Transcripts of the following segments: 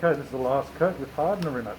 Okay, this is the last coat with hardener in it.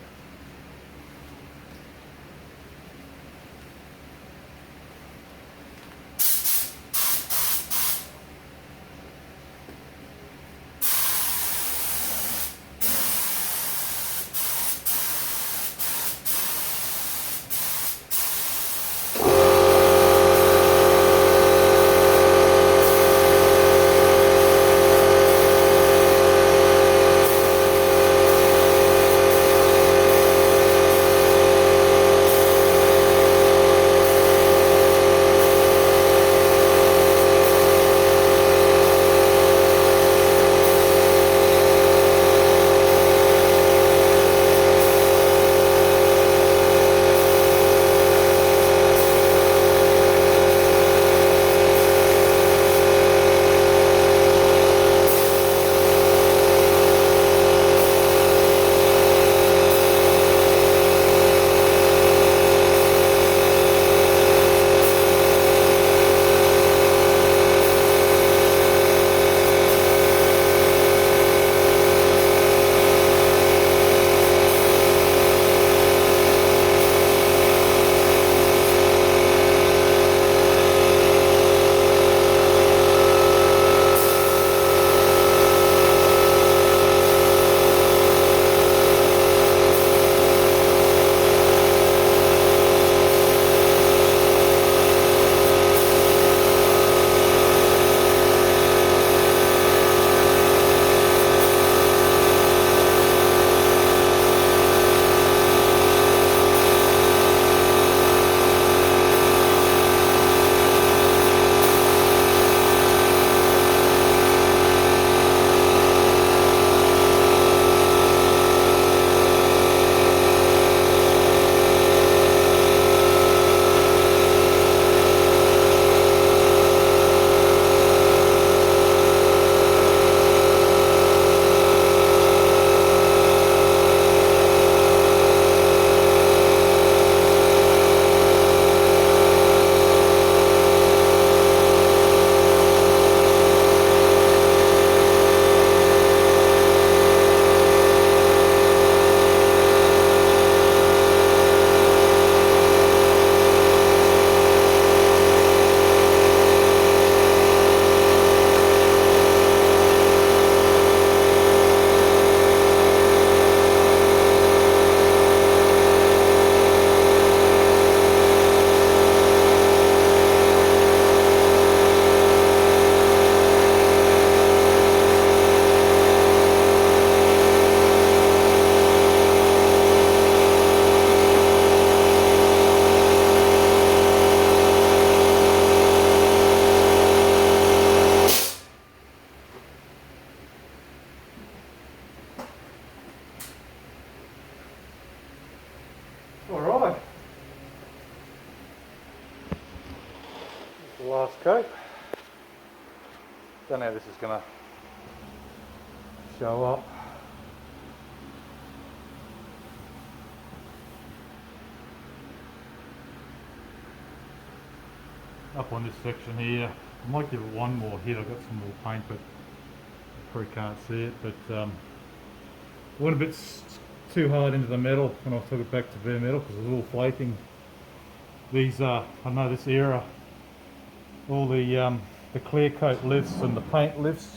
Alright, the last coat. Don't know how this is going to show up. Up on this section here, I might give it one more hit. I've got some more paint, but you probably can't see it. But went a bit too hard into the metal when I took it back to bare metal because it was all flaking. These I know this era, all the clear coat lifts and the paint lifts,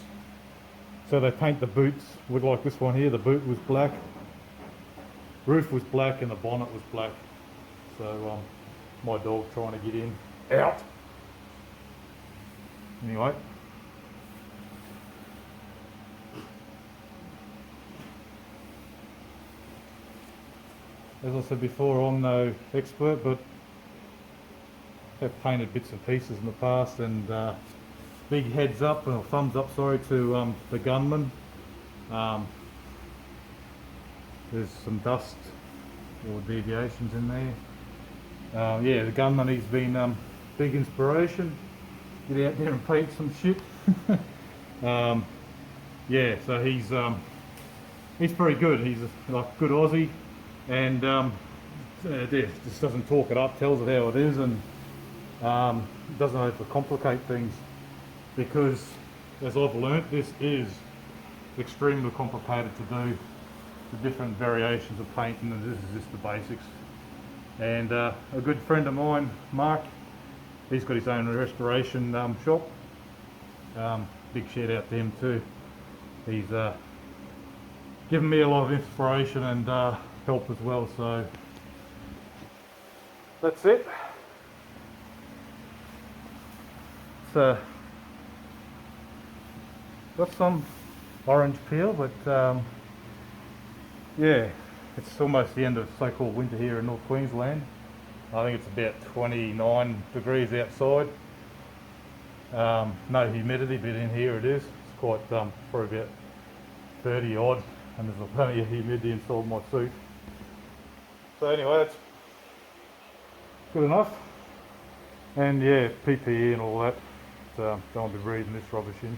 so they paint the boots with, like this one here, the boot was black, roof was black and the bonnet was black. So my dog trying to get in, out. Anyway, as I said before, I'm no expert, but have painted bits and pieces in the past. And big heads up, or thumbs up, sorry, to the gunman. There's some dust or deviations in there. Yeah, the gunman, he's been big inspiration. Get out there and paint some shit. Yeah, so he's pretty good. He's like a good Aussie, and just doesn't talk it up, tells it how it is, and doesn't overcomplicate things, because as I've learnt, this is extremely complicated to do. the different variations of painting, and this is just the basics. And a good friend of mine, Mark, he's got his own restoration shop. Big shout out to him too. He's given me a lot of inspiration and help as well, so that's it. It's got some orange peel, but yeah, it's almost the end of so-called winter here in North Queensland. I think it's about 29 degrees outside. No humidity, but in here it is. It's quite probably about 30 odd, and there's plenty of humidity inside my suit. So anyway, that's good enough. And yeah, PPE and all that. Don't want to be breathing this rubbish in.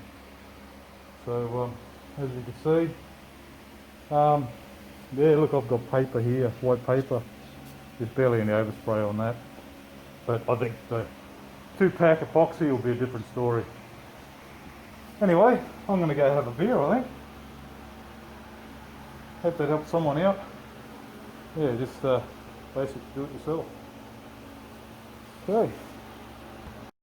So as you can see, yeah, look, I've got paper here, white paper. There's barely any overspray on that. But I think the 2-pack epoxy will be a different story. Anyway, I'm going to go have a beer, I think. Hope that helps someone out. Yeah, just basic do it yourself. Okay.